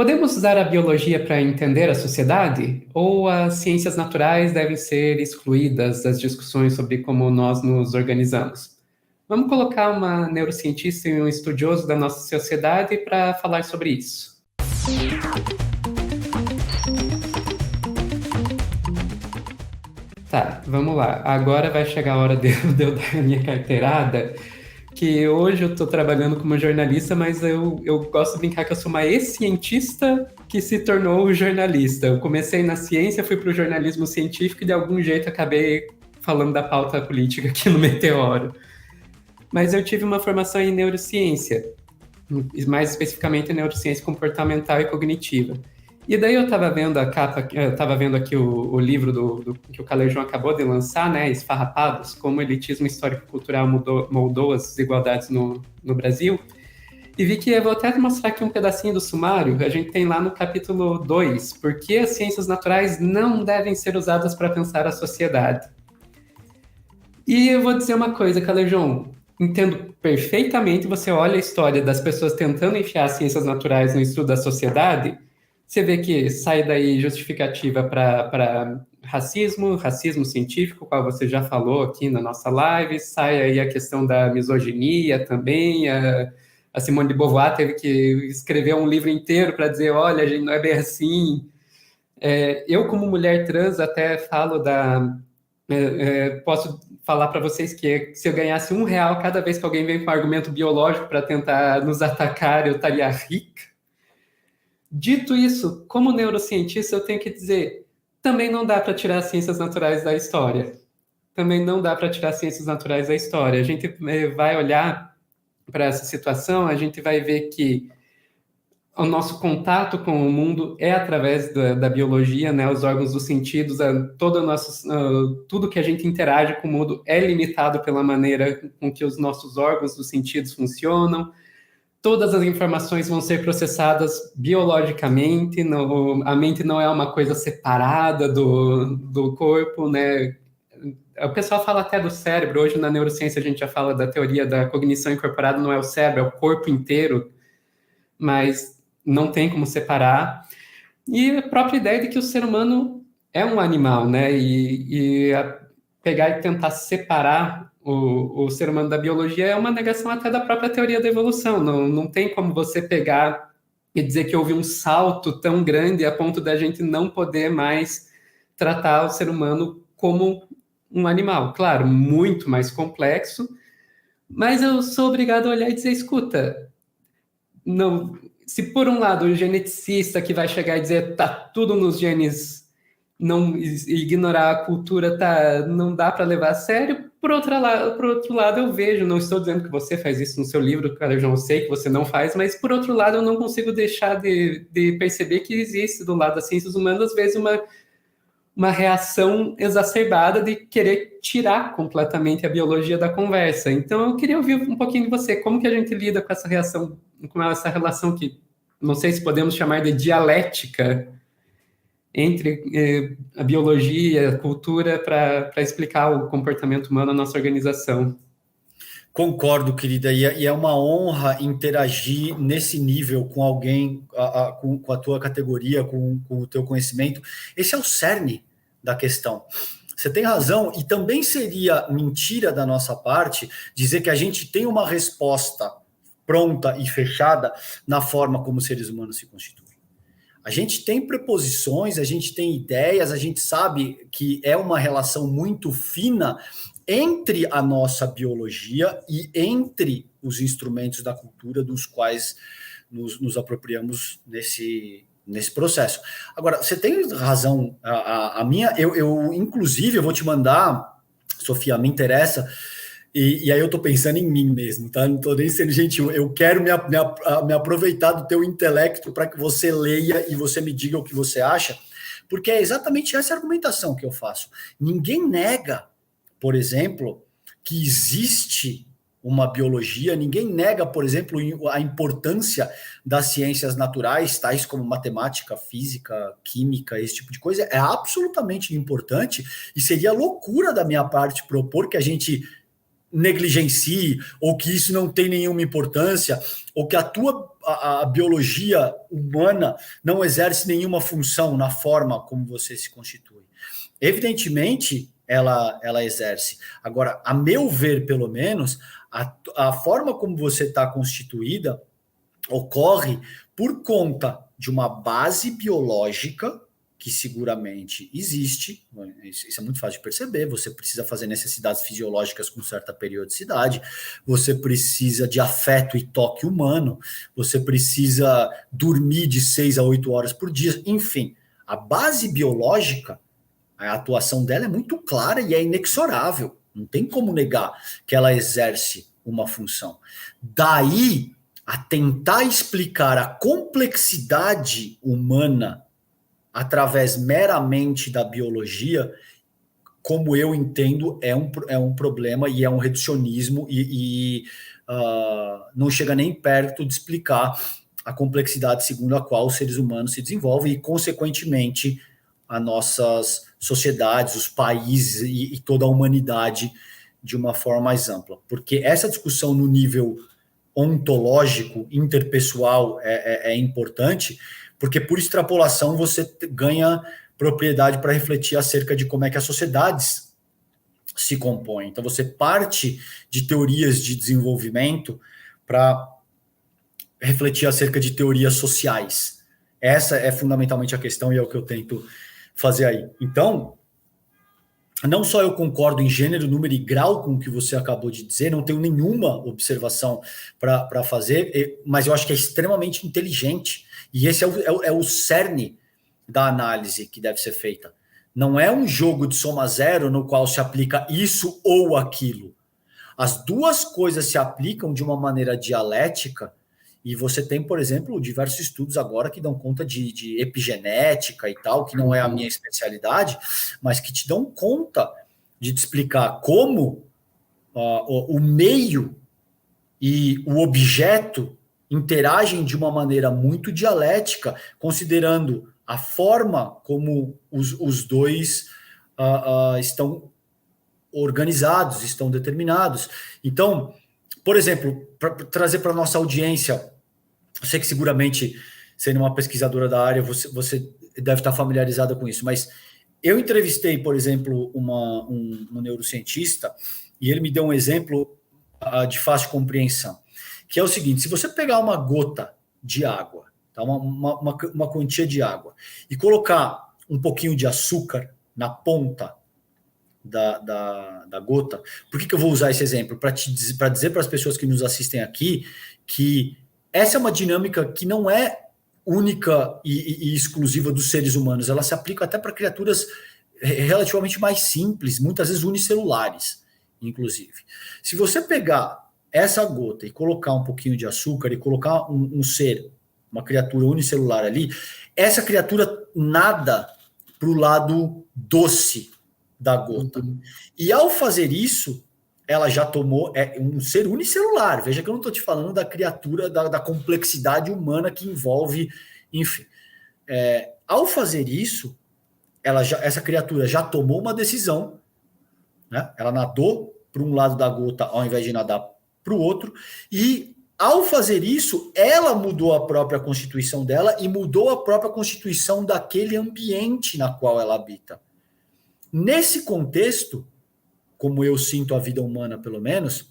Podemos usar a biologia para entender a sociedade? Ou as ciências naturais devem ser excluídas das discussões sobre como nós nos organizamos? Vamos colocar uma neurocientista e um estudioso da nossa sociedade para falar sobre isso. Tá, vamos lá. Agora vai chegar a hora de eu dar a minha carteirada, que hoje eu estou trabalhando como jornalista, mas eu gosto de brincar que eu sou uma ex-cientista que se tornou jornalista. Eu comecei na ciência, fui para o jornalismo científico e de algum jeito acabei falando da pauta política aqui no Meteoro. Mas eu tive uma formação em neurociência, mais especificamente em neurociência comportamental e cognitiva. E daí eu estava vendo a capa, eu estava vendo aqui o livro que o Calejão acabou de lançar, né, Esfarrapados, como o elitismo histórico-cultural moldou as desigualdades no Brasil, e vi que eu vou até mostrar aqui um pedacinho do sumário, a gente tem lá no capítulo 2, por que as ciências naturais não devem ser usadas para pensar a sociedade. E eu vou dizer uma coisa, Calejão, entendo perfeitamente, você olha a história das pessoas tentando enfiar as ciências naturais no estudo da sociedade, você vê que sai daí justificativa para racismo científico, qual você já falou aqui na nossa live, sai aí a questão da misoginia também, a Simone de Beauvoir teve que escrever um livro inteiro para dizer, olha, a gente não é bem assim. Eu, como mulher trans, até falo posso falar para vocês que se eu ganhasse R$ 1 cada vez que alguém vem com argumento biológico para tentar nos atacar, eu estaria rica. Dito isso, como neurocientista, eu tenho que dizer, também não dá para tirar as ciências naturais da história. Também não dá para tirar as ciências naturais da história. A gente vai olhar para essa situação, a gente vai ver que o nosso contato com o mundo é através da biologia, né? Os órgãos dos sentidos, tudo que a gente interage com o mundo é limitado pela maneira com que os nossos órgãos dos sentidos funcionam. Todas as informações vão ser processadas biologicamente, a mente não é uma coisa separada do corpo, né? O pessoal fala até do cérebro, hoje na neurociência a gente já fala da teoria da cognição incorporada, não é o cérebro, é o corpo inteiro, mas não tem como separar. E a própria ideia de que o ser humano é um animal, né? Pegar e tentar separar o ser humano da biologia é uma negação até da própria teoria da evolução. Não tem como você pegar e dizer que houve um salto tão grande a ponto da gente não poder mais tratar o ser humano como um animal. Claro, muito mais complexo, mas eu sou obrigado a olhar e dizer, escuta, não, se por um lado o geneticista que vai chegar e dizer tá tudo nos genes, não ignorar a cultura, não dá para levar a sério. Por outro lado, eu vejo, não estou dizendo que você faz isso no seu livro, cara, eu já sei que você não faz, mas por outro lado, eu não consigo deixar de perceber que existe do lado das ciências humanas, às vezes, uma reação exacerbada de querer tirar completamente a biologia da conversa. Então, eu queria ouvir um pouquinho de você, como que a gente lida com essa reação, com essa relação que não sei se podemos chamar de dialética entre a biologia, a cultura, para explicar o comportamento humano na nossa organização. Concordo, querida, e é uma honra interagir nesse nível com alguém, com a tua categoria, com o teu conhecimento. Esse é o cerne da questão. Você tem razão, e também seria mentira da nossa parte dizer que a gente tem uma resposta pronta e fechada na forma como os seres humanos se constituem. A gente tem preposições, a gente tem ideias, a gente sabe que é uma relação muito fina entre a nossa biologia e entre os instrumentos da cultura dos quais nos apropriamos nesse processo. Agora, você tem razão, a minha, eu inclusive, eu vou te mandar, Sofia, me interessa, e aí eu estou pensando em mim mesmo, tá? Não estou nem sendo gentil. Eu quero me aproveitar do teu intelecto para que você leia e você me diga o que você acha, porque é exatamente essa argumentação que eu faço. Ninguém nega, por exemplo, que existe uma biologia, ninguém nega, por exemplo, a importância das ciências naturais, tais como matemática, física, química, esse tipo de coisa, é absolutamente importante, e seria loucura da minha parte propor que a gente negligencie, ou que isso não tem nenhuma importância, ou que a a biologia humana não exerce nenhuma função na forma como você se constitui. Evidentemente, ela exerce. Agora, a meu ver, pelo menos, a forma como você está constituída ocorre por conta de uma base biológica que seguramente existe, isso é muito fácil de perceber, você precisa fazer necessidades fisiológicas com certa periodicidade, você precisa de afeto e toque humano, você precisa dormir de 6 a 8 horas por dia, enfim, a base biológica, a atuação dela é muito clara e é inexorável, não tem como negar que ela exerce uma função. Daí a tentar explicar a complexidade humana através meramente da biologia, como eu entendo, é um problema e é um reducionismo e não chega nem perto de explicar a complexidade segundo a qual os seres humanos se desenvolvem e, consequentemente, as nossas sociedades, os países e toda a humanidade de uma forma mais ampla. Porque essa discussão no nível ontológico, interpessoal, é importante, porque por extrapolação você ganha propriedade para refletir acerca de como é que as sociedades se compõem. Então você parte de teorias de desenvolvimento para refletir acerca de teorias sociais. Essa é fundamentalmente a questão e é o que eu tento fazer aí. Então, não só eu concordo em gênero, número e grau com o que você acabou de dizer, não tenho nenhuma observação para fazer, mas eu acho que é extremamente inteligente. E esse é o cerne da análise que deve ser feita. Não é um jogo de soma zero no qual se aplica isso ou aquilo. As duas coisas se aplicam de uma maneira dialética e você tem, por exemplo, diversos estudos agora que dão conta de epigenética e tal, que não é a minha especialidade, mas que te dão conta de te explicar como o meio e o objeto interagem de uma maneira muito dialética, considerando a forma como os dois estão organizados, estão determinados. Então, por exemplo, para trazer para a nossa audiência, eu sei que seguramente, sendo uma pesquisadora da área, você deve estar familiarizada com isso, mas eu entrevistei, por exemplo, um neurocientista, e ele me deu um exemplo de fácil compreensão, que é o seguinte: se você pegar uma gota de água, tá, uma quantia de água, e colocar um pouquinho de açúcar na ponta da gota. Por que eu vou usar esse exemplo? Para dizer para as pessoas que nos assistem aqui que essa é uma dinâmica que não é única e exclusiva dos seres humanos, ela se aplica até para criaturas relativamente mais simples, muitas vezes unicelulares, inclusive. Se você pegar essa gota e colocar um pouquinho de açúcar e colocar um ser, uma criatura unicelular ali, essa criatura nada para o lado doce da gota. E ao fazer isso, ela já tomou um ser unicelular. Veja que eu não estou te falando da criatura, da complexidade humana que envolve, enfim. Ao fazer isso, essa criatura já tomou uma decisão, né? Ela nadou para um lado da gota ao invés de nadar para o outro, e ao fazer isso, ela mudou a própria constituição dela e mudou a própria constituição daquele ambiente na qual ela habita. Nesse contexto, como eu sinto a vida humana, pelo menos,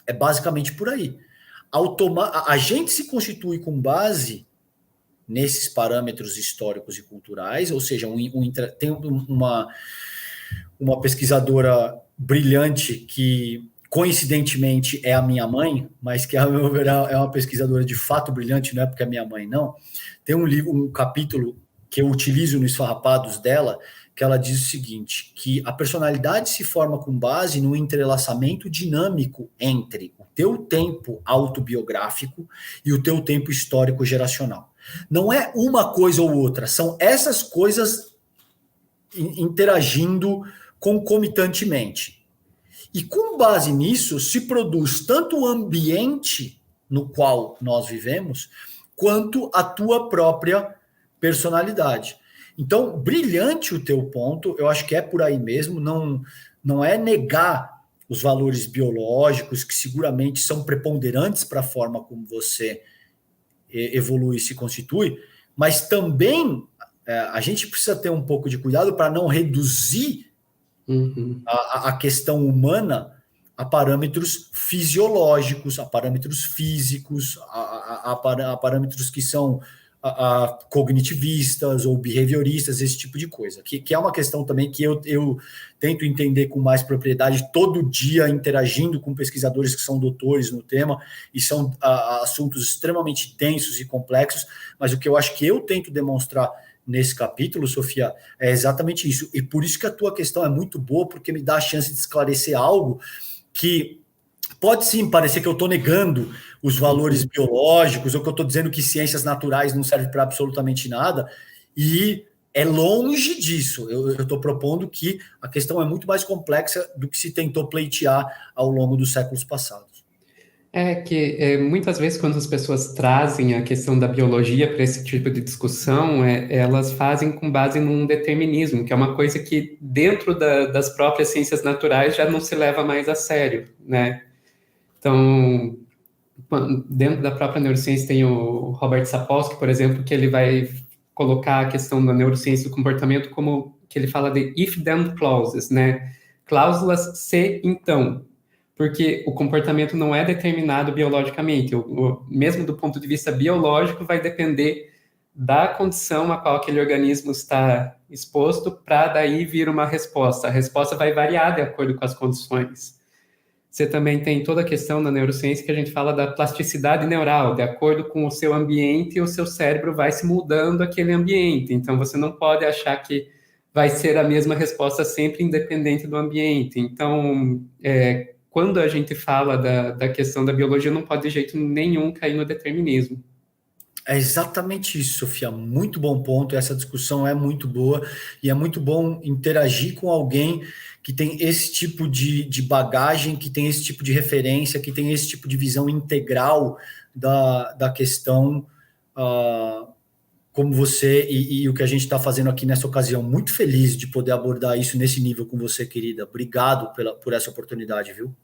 é basicamente por aí. A gente se constitui com base nesses parâmetros históricos e culturais, ou seja, tem uma pesquisadora brilhante que, coincidentemente, é a minha mãe, mas que, a meu ver, é uma pesquisadora de fato brilhante, não é porque é minha mãe, não. Tem um capítulo que eu utilizo nos Esfarrapados dela, que ela diz o seguinte, que a personalidade se forma com base no entrelaçamento dinâmico entre o teu tempo autobiográfico e o teu tempo histórico geracional. Não é uma coisa ou outra, são essas coisas interagindo concomitantemente. E com base nisso se produz tanto o ambiente no qual nós vivemos, quanto a tua própria personalidade. Então, brilhante o teu ponto, eu acho que é por aí mesmo, não é negar os valores biológicos, que seguramente são preponderantes para a forma como você evolui e se constitui, mas também a gente precisa ter um pouco de cuidado para não reduzir a questão humana a parâmetros fisiológicos, a parâmetros físicos, a parâmetros que são cognitivistas ou behavioristas, esse tipo de coisa, que é uma questão também que eu tento entender com mais propriedade todo dia, interagindo com pesquisadores que são doutores no tema, e são assuntos extremamente densos e complexos, mas o que eu acho que eu tento demonstrar nesse capítulo, Sofia, é exatamente isso, e por isso que a tua questão é muito boa, porque me dá a chance de esclarecer algo que pode sim parecer que eu estou negando os valores biológicos, ou que eu estou dizendo que ciências naturais não servem para absolutamente nada, e é longe disso. Eu estou propondo que a questão é muito mais complexa do que se tentou pleitear ao longo dos séculos passados. Muitas vezes quando as pessoas trazem a questão da biologia para esse tipo de discussão, elas fazem com base num determinismo, que é uma coisa que dentro das próprias ciências naturais já não se leva mais a sério, né? Então, dentro da própria neurociência tem o Robert Sapolsky, por exemplo, que ele vai colocar a questão da neurociência do comportamento como que ele fala de if-then clauses, né? Cláusulas se então, porque o comportamento não é determinado biologicamente, mesmo do ponto de vista biológico vai depender da condição a qual aquele organismo está exposto para daí vir uma resposta. A resposta vai variar de acordo com as condições. Você também tem toda a questão na neurociência que a gente fala da plasticidade neural, de acordo com o seu ambiente, o seu cérebro vai se mudando aquele ambiente. Então, você não pode achar que vai ser a mesma resposta sempre, independente do ambiente. Então, quando a gente fala da questão da biologia, não pode de jeito nenhum cair no determinismo. É exatamente isso, Sofia. Muito bom ponto. Essa discussão é muito boa e é muito bom interagir com alguém que tem esse tipo de bagagem, que tem esse tipo de referência, que tem esse tipo de visão integral da questão, como você e o que a gente está fazendo aqui nessa ocasião. Muito feliz de poder abordar isso nesse nível com você, querida. Obrigado por essa oportunidade, viu?